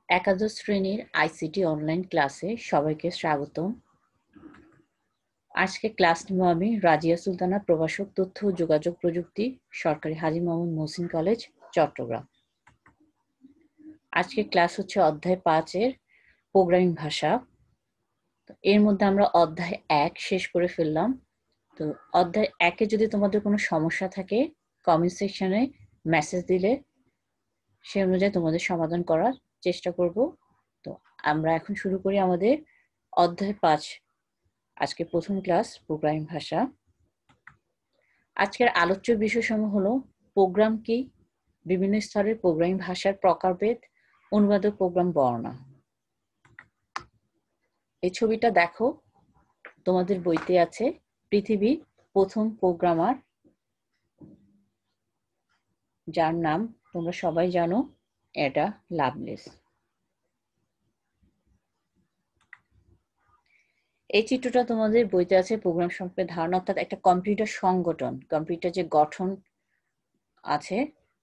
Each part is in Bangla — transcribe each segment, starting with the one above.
একাদশ শ্রেণীর আইসিটি অনলাইন ক্লাসে সবাইকে স্বাগতম। আজকে ক্লাস নেব আমি রাজিয়া সুলতানা, প্রভাষক, তথ্য ও যোগাযোগ প্রযুক্তি, সরকারি হাজী মোহাম্মদ মহসিন কলেজ, চট্টগ্রাম। আজকে ক্লাস হচ্ছে অধ্যায় 5-এর প্রোগ্রামিং ভাষা। এর মধ্যে আমরা অধ্যায় 1 শেষ করে ফেললাম। তো অধ্যায় 1-এ যদি তোমাদের কোনো সমস্যা থাকে কমেন্ট সেকশনে মেসেজ দিলে সে অনুযায়ী তোমাদের সমাধান করার চেষ্টা করব। তো আমরা এখন শুরু করি আমাদের অধ্যায় 5, আজকে প্রথম ক্লাস প্রোগ্রামিং ভাষা। আজকের আলোচ্য বিষয়সমূহ হলো প্রোগ্রাম কি, বিভিন্ন স্তরের প্রোগ্রামিং ভাষার প্রকারভেদ, অনুবাদক প্রোগ্রাম বর্ণনা। এই ছবিটা দেখো, তোমাদের বইতে আছে পৃথিবীর প্রথম প্রোগ্রামার, যার নাম তোমরা সবাই জানো, এটা লাভলেস। এই চিত্রটা তোমাদের বইতে আছে প্রোগ্রাম সম্পর্কে ধারণা, অর্থাৎ একটা কম্পিউটার সংগঠন, কম্পিউটার যে গঠন আছে,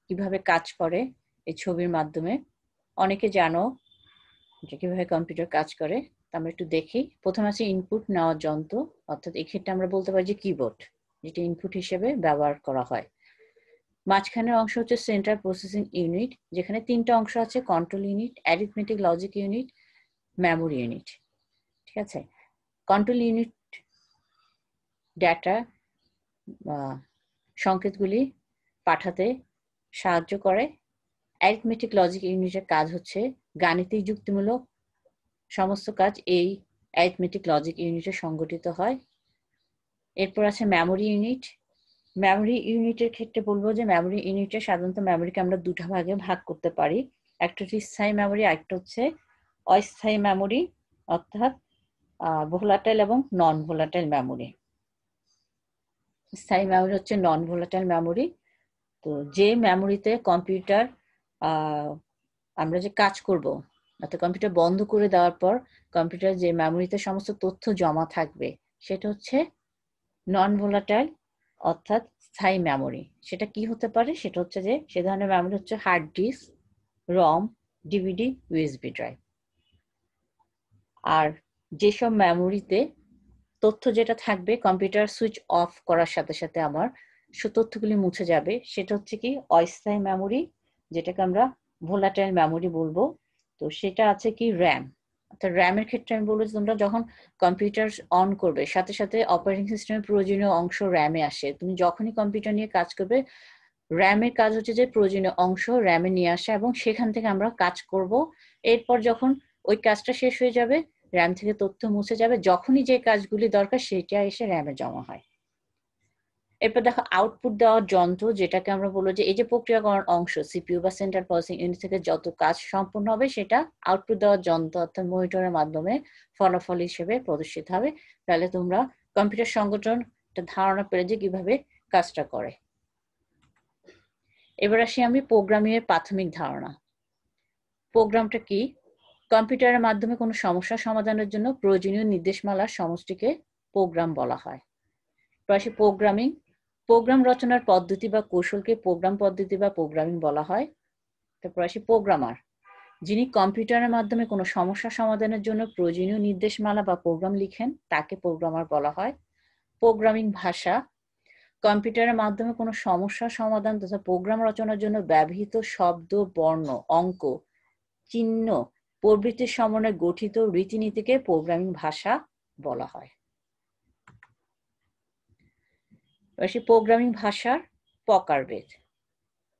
কিভাবে কাজ করে এই ছবির মাধ্যমে অনেকে জানো যে কিভাবে কম্পিউটার কাজ করে। আমরা একটু দেখি। প্রথমে আছে ইনপুট নেওয়ার যন্ত্র, অর্থাৎ এক্ষেত্রে আমরা বলতে পারি যে কিবোর্ড, যেটা ইনপুট হিসেবে ব্যবহার করা হয়। মাঝখানের অংশ হচ্ছে সেন্ট্রাল প্রসেসিং ইউনিট, যেখানে 3টা অংশ আছে: control unit, arithmetic logic unit, memory unit. ঠিক আছে। কন্ট্রোল ইউনিট ডেটা সংকেতগুলি পাঠাতে সাহায্য করে। অ্যারিথমেটিক লজিক ইউনিটের কাজ হচ্ছে গাণিতিক যুক্তিমূলক সমস্ত কাজ এই অ্যারিথমেটিক লজিক ইউনিটে সংগঠিত হয়। এরপর আছে মেমোরি ইউনিট। মেমোরি ইউনিটের ক্ষেত্রে বলবো যে মেমোরি ইউনিটে সাধারণত মেমোরিকে আমরা 2টা ভাগে ভাগ করতে পারি। একটা হচ্ছে স্থায়ী মেমোরি, আরেকটা হচ্ছে অস্থায়ী মেমোরি, অর্থাৎ ভোলাটাইল এবং নন ভোলাটাইল মেমোরি। স্থায়ী মেমোরি হচ্ছে নন ভোলাটাইল মেমোরি। তো যে মেমোরিতে কম্পিউটার আমরা যে কাজ করব, অর্থাৎ কম্পিউটার বন্ধ করে দেওয়ার পর কম্পিউটার যে মেমোরিতে সমস্ত তথ্য জমা থাকবে সেটা হচ্ছে নন ভোলাটাইল, অর্থাৎ স্থায়ী মেমোরি। সেটা কি হতে পারে? সেটা হচ্ছে যে সে ধরনের মেমোরি হচ্ছে হার্ড ডিস্ক, রম, ডিভিডি, ইউএসবি ড্রাইভ। আর যেসব মেমোরিতে তথ্য যেটা থাকবে কম্পিউটার সুইচ অফ করার সাথে সাথে আমার তথ্যগুলি মুছে যাবে, সেটা হচ্ছে কি অস্থায়ী মেমোরি, যেটাকে আমরা ভোলাটাইল মেমোরি বলবো। তো সেটা আছে কি র্যাম। অর্থাৎ র্যামের ক্ষেত্রে আমি বলবো যে তোমরা যখন কম্পিউটার অন করবে সাথে সাথে অপারেটিং সিস্টেমের প্রয়োজনীয় অংশ র্যামে আসে। তুমি যখনই কম্পিউটার নিয়ে কাজ করবে, র্যামের কাজ হচ্ছে যে প্রয়োজনীয় অংশ র্যামে নিয়ে আসা এবং সেখান থেকে আমরা কাজ করব। এরপর যখন ওই কাজটা শেষ হয়ে যাবে, র্যাম থেকে তথ্য মুছে যাবে, যখনই যে কাজগুলি দরকার সেটা এসে র্যামে জমা হয়। এরপর দেখো আউটপুট দেওয়ার যন্ত্র, যেটাকে আমরা বলবো যে এই যে প্রক্রিয়াকরণ অংশ, সিপিইউ বা সেন্ট্রাল প্রসেসিং ইউনিট থেকে যত কাজ সম্পূর্ণ হবে সেটা আউটপুট দেওয়ার যন্ত্র, অর্থাৎ মনিটরের মাধ্যমে ফলাফল হিসেবে প্রদর্শিত হবে। তাহলে তোমরা কম্পিউটার সংগঠন একটা ধারণা পেলে যে কিভাবে কাজটা করে। এবার আসি আমি প্রোগ্রামিং এর প্রাথমিক ধারণা। প্রোগ্রামটা কি? কম্পিউটারের মাধ্যমে কোনো সমস্যা সমাধানের জন্য প্রয়োজনীয় নির্দেশমালার সমষ্টিকে প্রোগ্রাম বলা হয়। আসি প্রোগ্রামিং। প্রোগ্রাম রচনার পদ্ধতি বা কৌশলকে প্রোগ্রাম পদ্ধতি বা প্রোগ্রামিং বলা হয়। তারপর আসি প্রোগ্রামার, যিনি কম্পিউটারের মাধ্যমে কোনো সমস্যা সমাধানের জন্য প্রয়োজনীয় নির্দেশমালা বা প্রোগ্রাম লিখেন তাকে প্রোগ্রামার বলা হয়। প্রোগ্রামিং ভাষা, কম্পিউটারের মাধ্যমে কোনো সমস্যা সমাধান তথা প্রোগ্রাম রচনার জন্য ব্যবহৃত শব্দ, বর্ণ, অঙ্ক, চিহ্ন প্রভৃতির সমন্বয়ে গঠিত রীতিনীতিকে প্রোগ্রামিং ভাষা বলা হয়। প্রোগ্রামিং ভাষার প্রকারভেদ।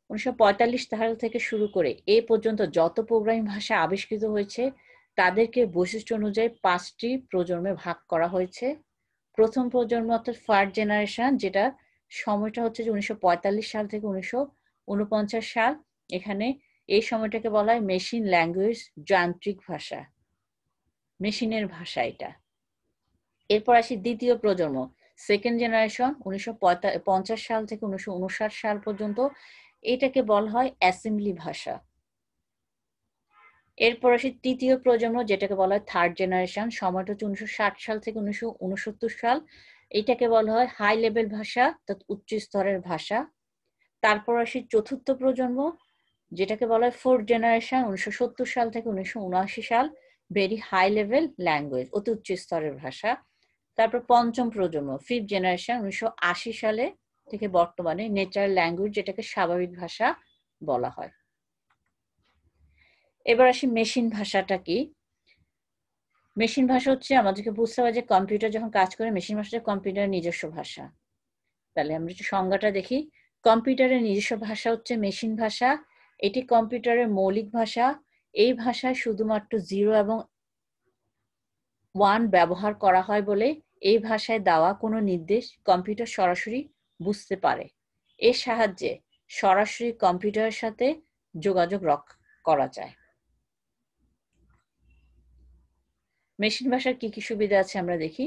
1945 সাল থেকে শুরু করে এ পর্যন্ত যত প্রোগ্রামিং ভাষা আবিষ্কৃত হয়েছে তাদেরকে বৈশিষ্ট্য অনুযায়ী 5টি প্রজন্মে ভাগ করা হয়েছে। প্রথম প্রজন্ম অর্থাৎ ফার্স্ট জেনারেশন, যেটা সময়টা হচ্ছে যে 1945 সাল থেকে 1949 সাল। এখানে এই সময়টাকে বলা হয় মেশিন ল্যাঙ্গুয়েজ, যান্ত্রিক ভাষা, মেশিনের ভাষা এটা। এরপর আসি দ্বিতীয় প্রজন্ম, সেকেন্ড জেনারেশন, 1950 সাল থেকে 1959 সাল পর্যন্ত। এটাকে বলা হয় অ্যাসেম্বলি ভাষা। এরপর আসি তৃতীয় প্রজন্ম, যেটাকে বলা হয় থার্ড জেনারেশন, সময়টা হচ্ছে 1960 সাল থেকে 1969 সাল। এটাকে বলা হয় হাই লেভেল ভাষা, অর্থাৎ উচ্চ স্তরের ভাষা। তারপর আসি চতুর্থ প্রজন্ম, যেটাকে বলা হয় ফোর্থ জেনারেশন 1970 সাল থেকে 1979 সাল, ভেরি হাই লেভেল ল্যাঙ্গুয়েজ, অতি উচ্চ স্তরের ভাষা। তারপর পঞ্চম প্রজন্ম ফিফথ জেনারেশন 1980 সালে থেকে বর্তমানে ন্যাচারাল ল্যাঙ্গুয়েজ, যেটাকে স্বাভাবিক ভাষা বলা হয়। এবার আসি মেশিন ভাষাটা কি। মেশিন ভাষা হচ্ছে আমাদেরকে বুঝতে হবে যে কম্পিউটার যখন কাজ করে, মেশিন ভাষা কম্পিউটারের নিজস্ব ভাষা। তাহলে আমরা একটু সংজ্ঞাটা দেখি। কম্পিউটারের নিজস্ব ভাষা হচ্ছে মেশিন ভাষা। এটি কম্পিউটারের মৌলিক ভাষা। এই ভাষায় শুধুমাত্র 0 এবং 1 ব্যবহার করা হয় বলে এই ভাষায় দেওয়া কোনো নির্দেশ কম্পিউটার সরাসরি বুঝতে পারে। এর সাহায্যে সরাসরি কম্পিউটারের সাথে যোগাযোগ করা যায়। মেশিন ভাষার কি কি সুবিধা আছে আমরা দেখি।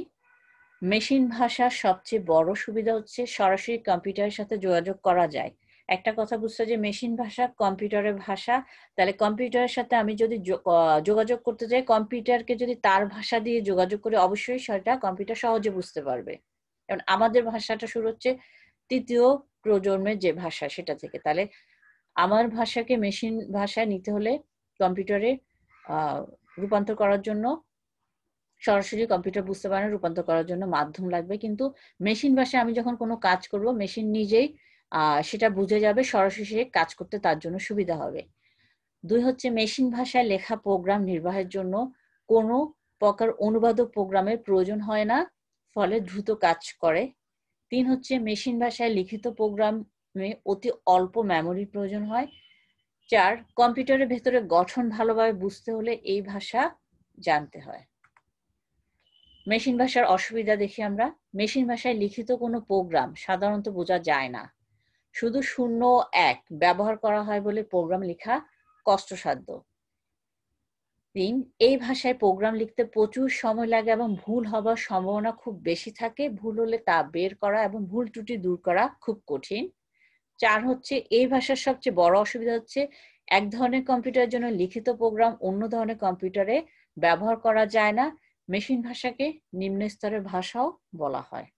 মেশিন ভাষার সবচেয়ে বড় সুবিধা হচ্ছে সরাসরি কম্পিউটারের সাথে যোগাযোগ করা যায়। একটা কথা বুঝতে যে মেশিন ভাষা কম্পিউটারের ভাষা, তাহলে কম্পিউটারের সাথে আমি যদি যোগাযোগ করতে যাই, কম্পিউটারকে যদি তার ভাষা দিয়ে যোগাযোগ করে, অবশ্যই সেটা কম্পিউটার সহজে বুঝতে পারবে। কারণ আমাদের ভাষাটা শুরু হচ্ছে তৃতীয় প্রজন্মের যে ভাষা সেটা থেকে। তাহলে আমার ভাষাকে মেশিন ভাষায় নিতে হলে কম্পিউটারে রূপান্তর করার জন্য সরাসরি কম্পিউটার বুঝতে পারে না, রূপান্তর করার জন্য মাধ্যম লাগবে। কিন্তু মেশিন ভাষায় আমি যখন কোনো কাজ করব, মেশিন নিজেই সেটা বুঝে যাবে, সরাসরি কাজ করতে তার জন্য সুবিধা হবে। 2 হচ্ছে মেশিন ভাষায় লেখা প্রোগ্রাম নির্বাহের জন্য কোনো প্রকার অনুবাদক প্রোগ্রামের প্রয়োজন হয় না, ফলে দ্রুত কাজ করে। 3 হচ্ছে মেশিন ভাষায় লিখিত প্রোগ্রামে অতি অল্প মেমোরির প্রয়োজন হয়। 4 কম্পিউটারের ভেতরে গঠন ভালোভাবে বুঝতে হলে এই ভাষা জানতে হয়। মেশিন ভাষার অসুবিধা দেখি আমরা। মেশিন ভাষায় লিখিত কোনো প্রোগ্রাম সাধারণত বোঝা যায় না। শুধু 0 ও 1 ব্যবহার করা হয় বলে প্রোগ্রাম লেখা কষ্টসাধ্য। 3 এই ভাষায় প্রোগ্রাম লিখতে প্রচুর সময় লাগে এবং ভুল হবার সম্ভাবনা খুব বেশি থাকে। ভুল হলে তা বের করা এবং ভুল ত্রুটি দূর করা খুব কঠিন। 4 হচ্ছে এই ভাষার সবচেয়ে বড় অসুবিধা হচ্ছে এক ধরনের কম্পিউটারের জন্য লিখিত প্রোগ্রাম অন্য ধরনের কম্পিউটারে ব্যবহার করা যায় না। মেশিন ভাষাকে নিম্ন স্তরের ভাষাও বলা হয়।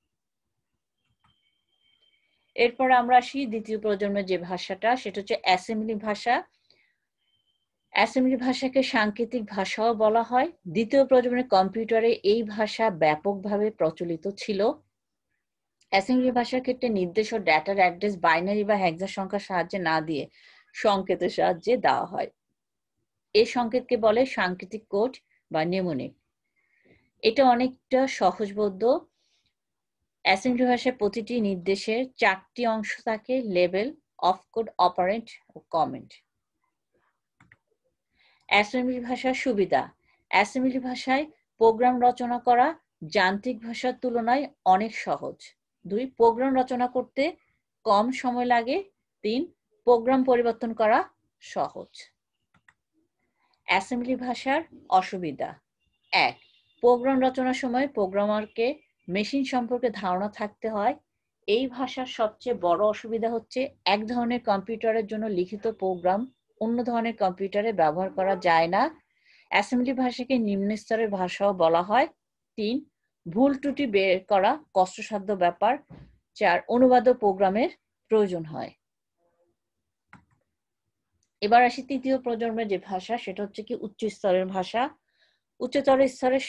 এরপর আমরা আসি দ্বিতীয় প্রজন্মের যে ভাষাটা, সেটা হচ্ছে অ্যাসেম্বলি ভাষা। অ্যাসেম্বলি ভাষাকে সাংকেতিক ভাষাও বলা হয়। দ্বিতীয় প্রজন্মের কম্পিউটারে এই ভাষা ব্যাপকভাবে প্রচলিত ছিল। অ্যাসেম্বলি ভাষার ক্ষেত্রে নির্দেশ ও ডেটার অ্যাড্রেস বাইনারি বা হেক্সা সংখ্যার সাহায্যে না দিয়ে সংকেতের সাহায্যে দেওয়া হয়। এই সংকেতকে বলে সাংকেতিক কোড বা নেমোনিক। এটা অনেকটা সহজবোধ্য। অ্যাসেম্বলি ভাষায় প্রতিটি নির্দেশের 4টি অংশ থাকে: লেবেল, অফকোড, অপারেন্ড ও কমেন্ট। অ্যাসেম্বলি ভাষার সুবিধা। অ্যাসেম্বলি ভাষায় প্রোগ্রাম রচনা করা যান্ত্রিক ভাষার তুলনায় অনেক সহজ। 2 প্রোগ্রাম রচনা করতে কম সময় লাগে। 3 প্রোগ্রাম পরিবর্তন করা সহজ। অ্যাসেম্বলি ভাষার অসুবিধা। 1 প্রোগ্রাম রচনার সময় প্রোগ্রামারকে মেশিন সম্পর্কে ধারণা থাকতে হয়। এই ভাষার সবচেয়ে বড় অসুবিধা হচ্ছে এক ধরনের কম্পিউটারের জন্য লিখিত প্রোগ্রাম অন্য ধরনের কম্পিউটারে ব্যবহার করা যায় না। অ্যাসেম্বলি ভাষাকে নিম্ন স্তরের ভাষাও বলা হয়। 3 ভুল ত্রুটি বের করা কষ্টসাধ্য ব্যাপার। 4 অনুবাদক প্রোগ্রামের প্রয়োজন হয়। এবার আসি তৃতীয় প্রজন্মের যে ভাষা, সেটা হচ্ছে কি উচ্চ স্তরের ভাষা। উচ্চতর স্তরের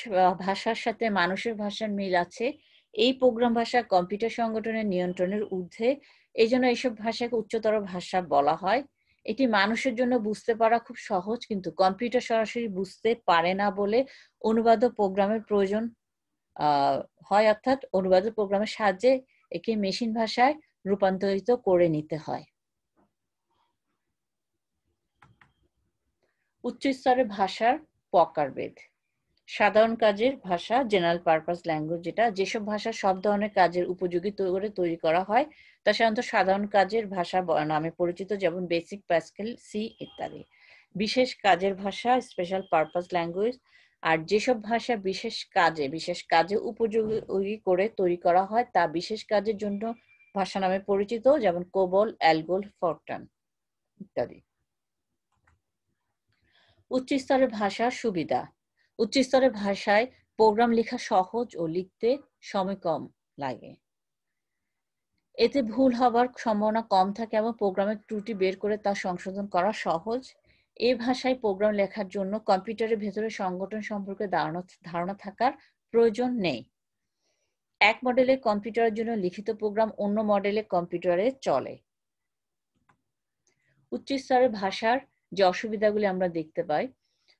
ভাষার সাথে মানুষের ভাষার মিল আছে। এই প্রোগ্রাম ভাষা কম্পিউটার সংগঠনের নিয়ন্ত্রণের ঊর্ধ্বে। এই জন্য এইসব ভাষাকে উচ্চতর ভাষা বলা হয়। এটি মানুষের জন্য বুঝতে পারা খুব সহজ, কিন্তু কম্পিউটার সরাসরি বুঝতে পারে না বলে অনুবাদক প্রোগ্রামের প্রয়োজন হয়, অর্থাৎ অনুবাদক প্রোগ্রামের সাহায্যে একে মেশিন ভাষায় রূপান্তরিত করে নিতে হয়। উচ্চ স্তরের ভাষার প্রকারভেদ। সাধারণ কাজের ভাষা, জেনারেল পারপাস ল্যাঙ্গুয়েজ, যেসব ভাষা সব ধরনের কাজের উপযোগী করে তৈরি করা হয় তা সাধারণত সাধারণ কাজের ভাষা নামে পরিচিত, যেমন বেসিক, প্যাসকেল, সি ইত্যাদি। বিশেষ কাজের ভাষা, স্পেশাল পারপাস ল্যাঙ্গুয়েজ। আর যেসব ভাষা বিশেষ কাজে উপযোগী করে তৈরি করা হয় তা বিশেষ কাজের জন্য ভাষা নামে পরিচিত, যেমন কোবল, অ্যালগোল, ফরট্রান ইত্যাদি। উচ্চ স্তরের ভাষার সুবিধা। উচ্চ স্তরের ভাষায় প্রোগ্রাম লেখা সহজ ও লিখতে সময় কম লাগে। এতে ভুল হবার সম্ভাবনা কম থাকে এবং প্রোগ্রামের ত্রুটি বের করে তা সংশোধন করা সহজ। এই ভাষায় প্রোগ্রাম লেখার জন্য কম্পিউটারের ভেতরে সংগঠন সম্পর্কে ধারণা থাকার প্রয়োজন নেই। এক মডেলের কম্পিউটারের জন্য লিখিত প্রোগ্রাম অন্য মডেলের কম্পিউটারে চলে। উচ্চ স্তরের ভাষার যে অসুবিধাগুলি আমরা দেখতে পাই,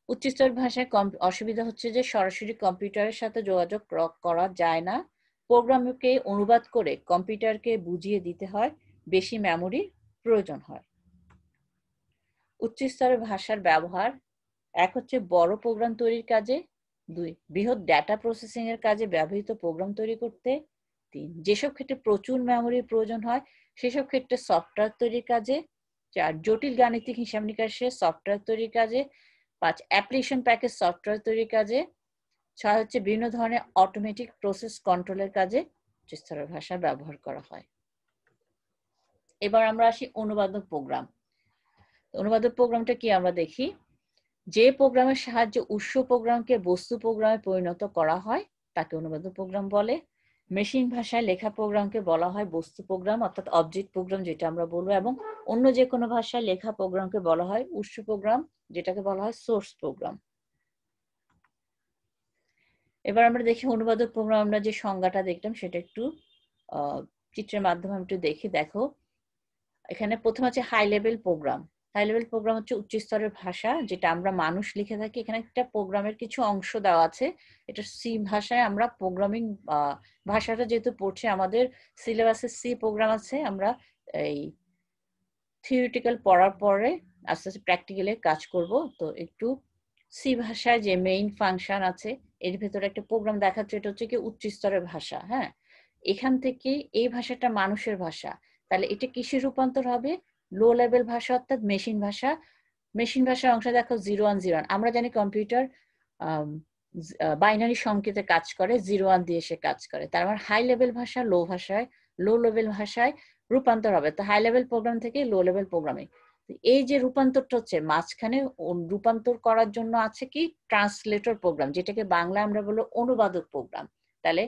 উচ্চ স্তরের ভাষায় অসুবিধা হচ্ছে যে সরাসরি কম্পিউটারের সাথে যোগাযোগ করা যায় না। প্রোগ্রামকে অনুবাদ করে কম্পিউটারকে বুঝিয়ে দিতে হয়, বেশি মেমোরির প্রয়োজন হয়। উচ্চ স্তরের ভাষার ব্যবহার, এক হচ্ছে বড় প্রোগ্রাম তৈরির কাজে, 2 বৃহৎ ডেটা প্রসেসিং এর কাজে ব্যবহৃত প্রোগ্রাম তৈরি করতে, 3 যেসব ক্ষেত্রে প্রচুর মেমোরির প্রয়োজন হয় সেসব ক্ষেত্রে সফটওয়্যার তৈরির কাজে, 4 জটিল গাণিতিক হিসাব নিকাশে সফটওয়্যার তৈরির কাজে, 5 অ্যাপ্লিকেশন প্যাকেজ সফটওয়্যার তৈরির কাজে, 6 হচ্ছে বিভিন্ন ধরনের অটোমেটিক প্রসেস কন্ট্রোলের কাজে উচ্চ স্তরের ভাষা ব্যবহার করা হয়। এবার আমরা আসি অনুবাদক প্রোগ্রাম। অনুবাদক প্রোগ্রামটা কি আমরা দেখি। যে প্রোগ্রামের সাহায্যে উৎস প্রোগ্রামকে বস্তু প্রোগ্রামে পরিণত করা হয় তাকে অনুবাদক প্রোগ্রাম বলে। মেশিন ভাষায় লেখা প্রোগ্রামকে বলা হয় বস্তু প্রোগ্রাম অর্থাৎ অবজেক্ট প্রোগ্রাম যেটা আমরা বলবো, এবং অন্য যে কোনো ভাষায় লেখা প্রোগ্রামকে বলা হয় উৎস প্রোগ্রাম যেটাকে বলা হয় সোর্স প্রোগ্রাম। এবার আমরা দেখি অনুবাদক প্রোগ্রাম, আমরা যে সংজ্ঞাটা দেখলাম সেটা একটু চিত্রের মাধ্যমে একটু দেখি। দেখো এখানে প্রথম আছে high level program. High level program হচ্ছে উচ্চ স্তরের ভাষা যেটা আমরা মানুষ লিখে থাকি। এখানে একটা প্রোগ্রামের কিছু অংশ দেওয়া আছে, এটা সি ভাষায়। আমরা প্রোগ্রামিং ভাষাটা যেহেতু পড়ছি, আমাদের সিলেবাসে সি প্রোগ্রাম আছে, আমরা এই থিওরিটিক্যাল পড়ার পরে আস্তে আস্তে প্র্যাকটিক্যালে কাজ করব। তো একটু সি ভাষায় যে মেইন ফাংশন আছে এর ভেতরে একটা প্রোগ্রাম দেখাচ্ছে, এটা হচ্ছে কি উচ্চ স্তরের ভাষা। হ্যাঁ, এখান থেকে এই ভাষাটা মানুষের ভাষা, তাহলে এটা কিসের রূপান্তর হবে? লো লেভেল ভাষা অর্থাৎ মেশিন ভাষা। মেশিন ভাষার অংশ দেখো 0 1 0 1। আমরা জানি কম্পিউটার বাইনারি সংকেতে কাজ করে, 0 1 দিয়ে সে কাজ করে। তার মানে হাই লেভেল ভাষা লো লেভেল ভাষায় রূপান্তর হবে। তো হাই লেভেল প্রোগ্রাম থেকে লো লেভেল প্রোগ্রামে এই যে রূপান্তরটা হচ্ছে, মাঝখানে রূপান্তর করার জন্য আছে কি ট্রান্সলেটর প্রোগ্রাম, যেটাকে বাংলা আমরা বলবো অনুবাদক প্রোগ্রাম। তাহলে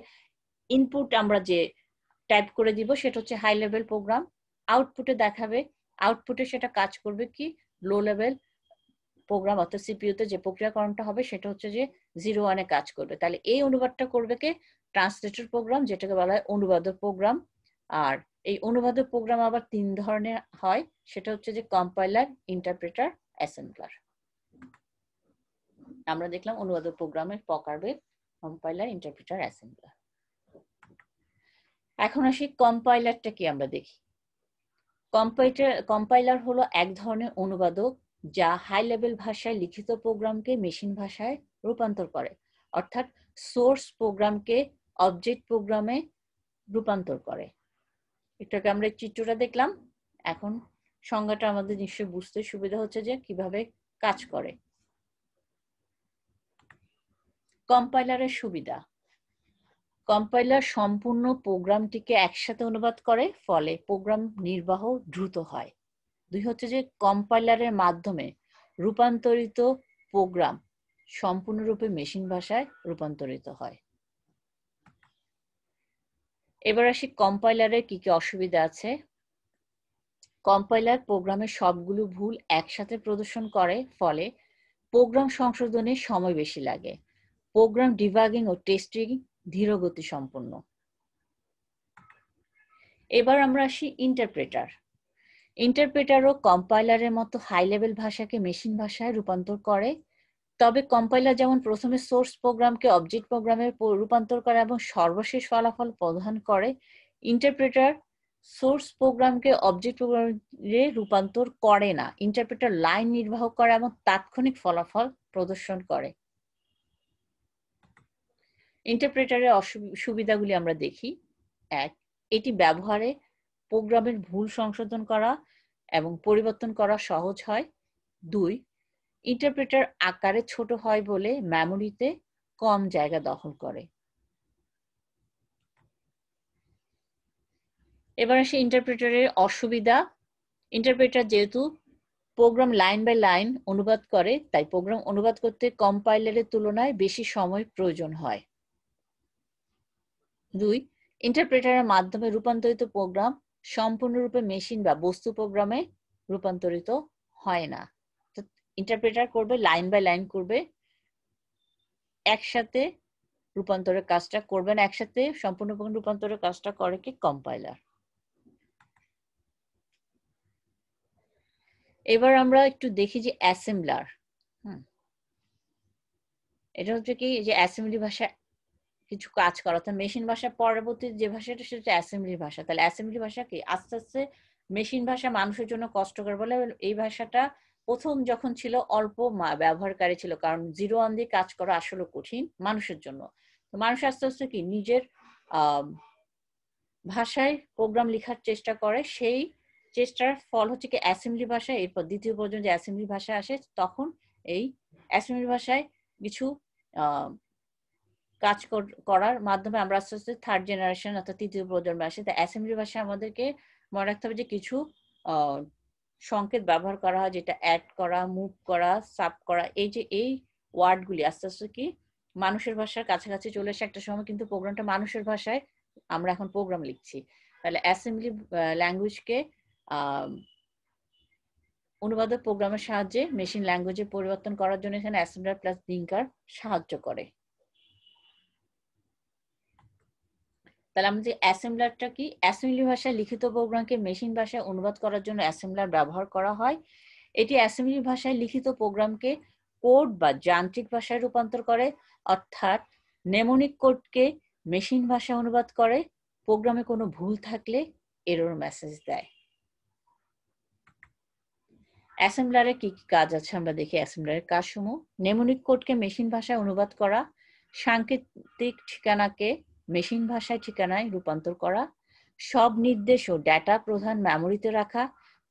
ইনপুট আমরা যে টাইপ করে দিব সেটা হচ্ছে হাই লেভেল প্রোগ্রাম, আউটপুটে দেখাবে, আউটপুটে সেটা কাজ করবে কি লো লেভেল প্রোগ্রাম, অর্থাৎ সিপিইউতে যে প্রক্রিয়াকরণটা হবে সেটা হচ্ছে যে 0 1 কাজ করবে। তাহলে এই অনুবাদটা করবে কে? ট্রান্সলেটর প্রোগ্রাম, যেটাকে বলা হয় অনুবাদক প্রোগ্রাম। আর এই অনুবাদক প্রোগ্রাম আবার 3 ধরনের হয়, সেটা হচ্ছে যে কম্পাইলার, ইন্টারপ্রেটার, অ্যাসেম্বলার। আমরা দেখলাম অনুবাদক প্রোগ্রামের প্রকারভেদ, কম্পাইলার, ইন্টারপ্রেটার, অ্যাসেম্বলার। এখন আসি কম্পাইলারটা কি আমরা দেখি। কম্পাইলার হলো এক ধরনের অনুবাদক যা হাই লেভেল ভাষায় লিখিত প্রোগ্রামকে মেশিন ভাষায় রূপান্তর করে, অর্থাৎ সোর্স প্রোগ্রামকে অবজেক্ট প্রোগ্রামে রূপান্তর করে। এটাকে আমরা চিত্রটা দেখলাম, এখন সংজ্ঞাটা আমাদের নিশ্চয়ই বুঝতে সুবিধা হচ্ছে যে কিভাবে কাজ করে। কম্পাইলারের সুবিধা, কম্পাইলার সম্পূর্ণ প্রোগ্রামটিকে একসাথে অনুবাদ করে, ফলে প্রোগ্রাম নির্বাহ দ্রুত হয়। 2 হচ্ছে যে কম্পাইলারের মাধ্যমে রূপান্তরিত প্রোগ্রাম সম্পূর্ণরূপে মেশিন ভাষায় রূপান্তরিত হয়। এবার আসি কম্পাইলারের কি কি অসুবিধা আছে। কম্পাইলার প্রোগ্রামের সবগুলো ভুল একসাথে প্রদর্শন করে, ফলে প্রোগ্রাম সংশোধনে সময় বেশি লাগে। প্রোগ্রাম ডিবাগিং ও টেস্টিং ধীরগতি সম্পন্ন। এবার আমরা আসি ইন্টারপ্রেটার। ইন্টারপ্রেটারও কম্পাইলারের মতো হাই লেভেল ভাষাকে মেশিন ভাষায় রূপান্তর করে, তবে কম্পাইলার যেমন প্রথমে সোর্স প্রোগ্রামকে অবজেক্ট প্রোগ্রামে রূপান্তর করে এবং সর্বশেষ ফলাফল প্রদান করে, ইন্টারপ্রেটার সোর্স প্রোগ্রামকে অবজেক্ট প্রোগ্রামে রূপান্তর করে না। ইন্টারপ্রেটার লাইন নির্বাহ করে এবং তাৎক্ষণিক ফলাফল প্রদর্শন করে। ইন্টারপ্রেটারের সুবিধাগুলি আমরা দেখি। 1, এটি ব্যবহারে প্রোগ্রামের ভুল সংশোধন করা এবং পরিবর্তন করা সহজ হয়। 2, ইন্টারপ্রেটার আকারে ছোট হয় বলে মেমোরিতে কম জায়গা দখল করে। এবার আসি ইন্টারপ্রেটারের অসুবিধা। ইন্টারপ্রেটার যেহেতু প্রোগ্রাম লাইন বাই লাইন অনুবাদ করে, তাই প্রোগ্রাম অনুবাদ করতে কম্পাইলারের তুলনায় বেশি সময় প্রয়োজন হয়। 2, ইন্টারপ্রেটারের মাধ্যমে রূপান্তরিত প্রোগ্রাম সম্পূর্ণরূপে মেশিন বা বস্তু প্রোগ্রামে রূপান্তরিত হয় না। ইন্টারপ্রেটার করবে লাইন বাই লাইন করবে, একসাথে রূপান্তরের কাজটা করবে না, একসাথে সম্পূর্ণ রূপান্তরের কাজটা করে কি কম্পাইলার। এবার আমরা একটু দেখি যে অ্যাসেম্বলার। এটা হচ্ছে কি যে অ্যাসেম্বলি ভাষা কিছু কাজ করা, অর্থাৎ মেশিন ভাষা পরবর্তী যে ভাষাটা সেটা অ্যাসেম্বলি ভাষা। তাহলে অ্যাসেম্বলি ভাষা কি আস্তে আস্তে মেশিন ভাষা মানুষের জন্য কষ্টকর বলে এই ভাষাটা প্রথম যখন ছিল অল্প ব্যবহারকারী ছিল, কারণ 0 দিয়ে কাজ করা আসলে কঠিন মানুষের জন্য। তো মানুষ আস্তে আস্তে কি নিজের ভাষায় প্রোগ্রাম লেখার চেষ্টা করে, সেই চেষ্টার ফল হচ্ছে কি অ্যাসেম্বলি ভাষা। এরপর দ্বিতীয় পর্যায়ে যে অ্যাসেম্বলি ভাষা আসে, তখন এই অ্যাসেম্বলি ভাষায় কিছু কাজ করার মাধ্যমে আমরা আস্তে আস্তে থার্ড জেনারেশন অর্থাৎ তৃতীয় প্রজন্মে আসি। তাই অ্যাসেম্বলি ভাষায় আমাদেরকে মনে রাখতে হবে যে কিছু সংকেত ব্যবহার করা হয়, যেটা অ্যাড করা, মুভ করা, সাব করা। এই যে এই ওয়ার্ডগুলি আস্তে আস্তে কি মানুষের ভাষার কাছাকাছি চলে আসে একটা সময়, কিন্তু প্রোগ্রামটা মানুষের ভাষায় আমরা এখন প্রোগ্রাম লিখছি। তাহলে অ্যাসেম্বলি ল্যাঙ্গুয়েজকে অনুবাদক প্রোগ্রামের সাহায্যে মেশিন ল্যাঙ্গুয়েজে পরিবর্তন করার জন্য এখানে অ্যাসেম্বলার প্লাস লিঙ্কার সাহায্য করে। তাহলে আমাদের অ্যাসেম্বলারটা কি, অ্যাসেম্বলি ভাষায় লিখিত প্রোগ্রামকে মেশিন ভাষায় অনুবাদ করার জন্য অ্যাসেম্বলার ব্যবহার করা হয়। এটি অ্যাসেম্বলি ভাষায় লিখিত প্রোগ্রামকে কোড বা যান্ত্রিক ভাষায় রূপান্তর করে, অর্থাৎ নেমোনিক কোডকে মেশিন ভাষায় অনুবাদ করে। প্রোগ্রামে কোনো ভুল থাকলে এরর মেসেজ দেয়। অ্যাসেম্বলারে কি কি কাজ আছে আমরা দেখি। অ্যাসেম্বলারের কাজসমূহ: নেমোনিক কোডকে মেশিন ভাষায় অনুবাদ করা, সাংকেতিক ঠিকানাকে মেশিন ভাষায় ঠিকানায় রূপান্তর করা, সব নির্দেশ ও ডেটা প্রধান মেমোরিতে রাখা,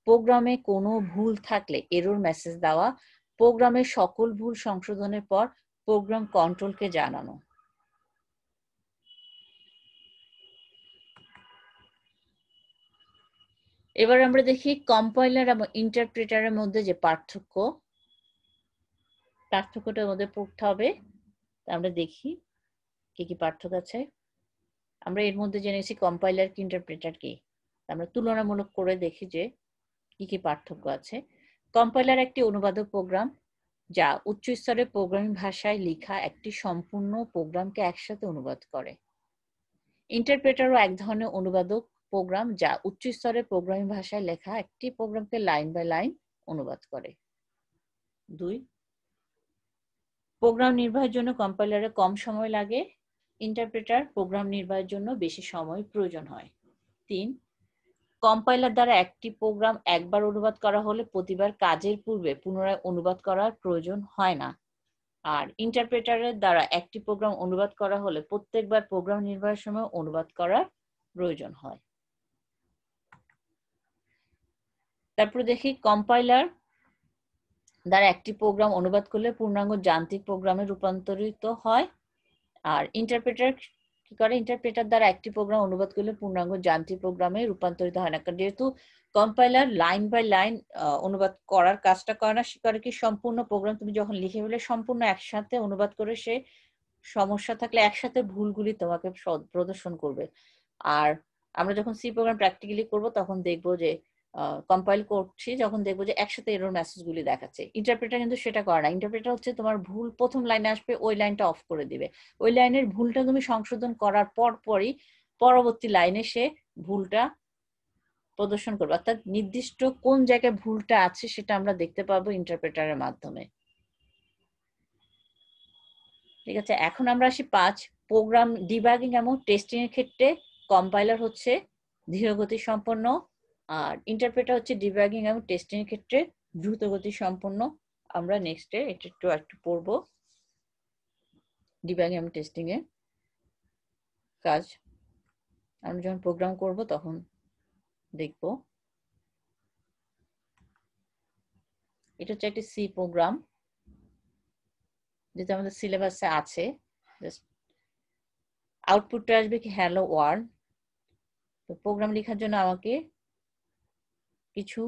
প্রোগ্রামে কোনো ভুল থাকলে এরর মেসেজ দেওয়া, প্রোগ্রামের সকল ভুল সংশোধনের পর প্রোগ্রাম কন্ট্রোলকে জানানো। এবার আমরা দেখি কম্পাইলার এবং ইন্টারপ্রেটারের মধ্যে যে পার্থক্যটার মধ্যে পড়তে হবে। আমরা দেখি কি কি পার্থক্য আছে। আমরা এর মধ্যে জেনেছি কম্পাইলার কি ইন্টারপ্রেটার কি, আমরা তুলনামূলক করে দেখি যে কি কি পার্থক্য আছে। কম্পাইলার একটি অনুবাদক প্রোগ্রাম যা উচ্চ স্তরের প্রোগ্রামিং ভাষায় লেখা একটি সম্পূর্ণ প্রোগ্রামকে একসাথে অনুবাদ করে। ইন্টারপ্রেটারও এক ধরনের অনুবাদক প্রোগ্রাম যা উচ্চ স্তরের প্রোগ্রামিং ভাষায় লেখা একটি প্রোগ্রামকে লাইন বাই লাইন অনুবাদ করে। 2, প্রোগ্রাম নির্বাহের জন্য কম্পাইলারে কম সময় লাগে, ইন্টারপ্রেটার প্রোগ্রাম নির্বাহের জন্য বেশি সময় প্রয়োজন হয়। 3, কম্পাইলার দ্বারা একটি প্রোগ্রাম একবার অনুবাদ করা হলে প্রতিবার কাজের পূর্বে পুনরায় অনুবাদ করার প্রয়োজন হয় না। আর ইন্টারপ্রেটারের দ্বারা একটি প্রোগ্রাম অনুবাদ করা হলে প্রত্যেকবার প্রোগ্রাম নির্বাহের সময় অনুবাদ করার প্রয়োজন হয়। তারপরে দেখি কম্পাইলার দ্বারা একটি প্রোগ্রাম অনুবাদ করলে পূর্ণাঙ্গ যান্ত্রিক প্রোগ্রামে রূপান্তরিত হয়। আর ইন্টারপ্রেটার কি করে, ইন্টারপ্রেটার দ্বারা একটি প্রোগ্রাম অনুবাদ করলে পূর্ণাঙ্গ যান্ত্রিক প্রোগ্রামে রূপান্তরিত হয় না, কারণ যেহেতু কম্পাইলার লাইন বাই লাইন অনুবাদ করার কাজটা করে না, সে করে কি সম্পূর্ণ প্রোগ্রাম তুমি যখন লিখে ফেলে সম্পূর্ণ একসাথে অনুবাদ করে সে সমস্যা থাকলে একসাথে ভুলগুলি তোমাকে প্রদর্শন করবে। আর আমরা যখন সি প্রোগ্রাম প্র্যাকটিক্যালি করব তখন দেখবো যে কম্পাইল করছি, যখন দেখবো যে একসাথে এরর মেসেজগুলি দেখাচ্ছে। ইন্টারপ্রেটার কিন্তু সেটা করে না। ইন্টারপ্রেটার হচ্ছে তোমার ভুল প্রথম লাইনে আসবে, ওই লাইনটা অফ করে দিবে, ওই লাইনের ভুলটা তুমি সংশোধন করার পরই পরবর্তী লাইনে সে ভুলটা প্রদর্শন করবে, অর্থাৎ নির্দিষ্ট কোন জায়গায় ভুলটা আছে সেটা আমরা দেখতে পাবো ইন্টারপ্রেটারের মাধ্যমে। ঠিক আছে, এখন আমরা আসি 5, প্রোগ্রাম ডিবাগিং এবং টেস্টিং এর ক্ষেত্রে কম্পাইলার হচ্ছে ধীরগতি সম্পন্ন, আর ইন্টারপ্রেটার হচ্ছে ডিবাগিং এবং টেস্টিং এর ক্ষেত্রে দ্রুতগতি সম্পন্ন। আমরা নেক্সটে এটা একটু পড়বো ডিবাগিং এবং টেস্টিং এর কাজ। আমরা যখন প্রোগ্রাম করব তখন দেখব। এটা হচ্ছে একটি সি প্রোগ্রাম যেটা আমাদের সিলেবাসে আছে। আউটপুটটা আসবে কি হ্যালো ওয়ার্ল্ড। তো প্রোগ্রাম লেখার জন্য আমাকে কিছু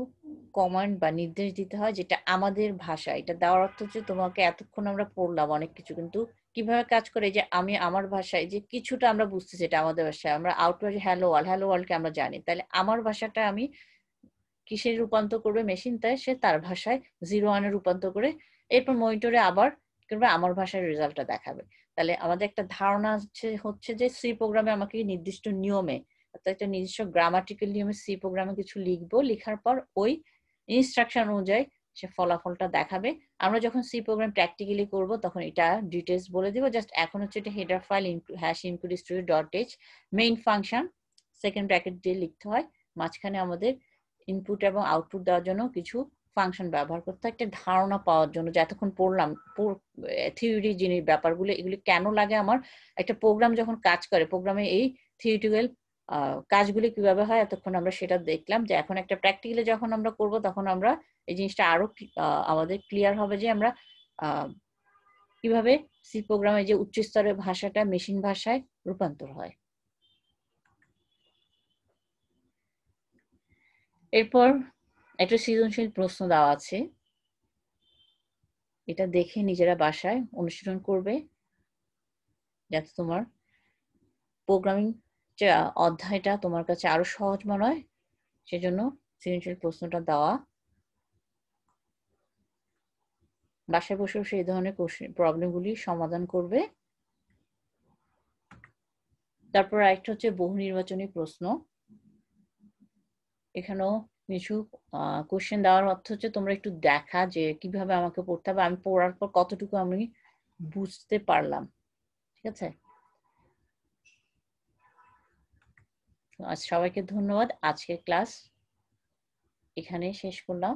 কমান্ড বা নির্দেশ দিতে হয় যেটা আমাদের ভাষা। এটা দেওয়ার অর্থ হচ্ছে তোমাকে এতক্ষণ আমরা পড়লাম অনেক কিছু, কিন্তু কিভাবে কাজ করে যে আমি আমার ভাষায় যে কিছুটা আমরা বুঝতেছি এটা আমাদের ভাষায়, আমরা আউটওয়ার্ড হ্যালো ওয়ার্ল্ড, হ্যালো ওয়ার্ল্ডকে আমরা জানি, তাহলে আমার ভাষাটা আমি কিসে রূপান্তর করবে মেশিন, তাই সে তার ভাষায় 0-1 রূপান্তর করে এরপর মনিটরে আবার কি করবে আমার ভাষার রেজাল্টটা দেখাবে। তাহলে আমাদের একটা ধারণা হচ্ছে যে সি প্রোগ্রামে আমাকে নির্দিষ্ট নিয়মে অর্থাৎ একটা নির্দিষ্ট গ্রামাটিক্যাল নিয়মে সি প্রোগ্রামে কিছু লিখবো, লেখার পর ওই ইনস্ট্রাকশন অনুযায়ী সে ফলাফলটা দেখাবে। আমরা যখন সি প্রোগ্রাম প্র্যাকটিক্যালি করব তখন এটা ডিটেলস বলে দিব। জাস্ট এখন হচ্ছে এটা header file #include story .h main function second bracket দিয়ে লিখতে হয়, মাঝখানে আমাদের ইনপুট এবং আউটপুট দেওয়ার জন্য কিছু ফাংশন ব্যবহার করতে হয় একটা ধারণা পাওয়ার জন্য, যে এতক্ষণ পড়লাম থিওরি জিনিস ব্যাপারগুলো এগুলি কেন লাগে আমার, একটা প্রোগ্রাম যখন কাজ করে প্রোগ্রামে এই থিওরিটিক্যাল কাজগুলি কিভাবে হয় এতক্ষণ আমরা সেটা দেখলাম। যে এখন একটা প্র্যাকটিক্যালি যখন আমরা করব তখন আমরা এই জিনিসটা আরো আমাদের ক্লিয়ার হবে যে আমরা কিভাবে সি প্রোগ্রামে যে উচ্চ স্তরের ভাষাটা মেশিন ভাষায় রূপান্তর হয়। এরপর একটা সৃজনশীল প্রশ্ন দেওয়া আছে, এটা দেখে নিজেরা বাসায় অনুশীলন করবে যাতে তোমার প্রোগ্রামিং যে অধ্যায়টা তোমার কাছে আরো সহজ মনে হয়, সেজন্য সৃজনশীল প্রশ্নটা দেওয়া। বাসায় বসে বসে এই ধরনের প্রবলেমগুলি সমাধান করবে। তারপর আরেকটা হচ্ছে বহু নির্বাচনী প্রশ্ন, এখানেও কিছু কোশ্চেন দেওয়ার অর্থ হচ্ছে তোমরা একটু দেখা যে কিভাবে আমাকে পড়তে হবে, আমি পড়ার পর কতটুকু আমি বুঝতে পারলাম। ঠিক আছে, আজ সবাইকে ধন্যবাদ, আজকের ক্লাস এখানে শেষ করলাম।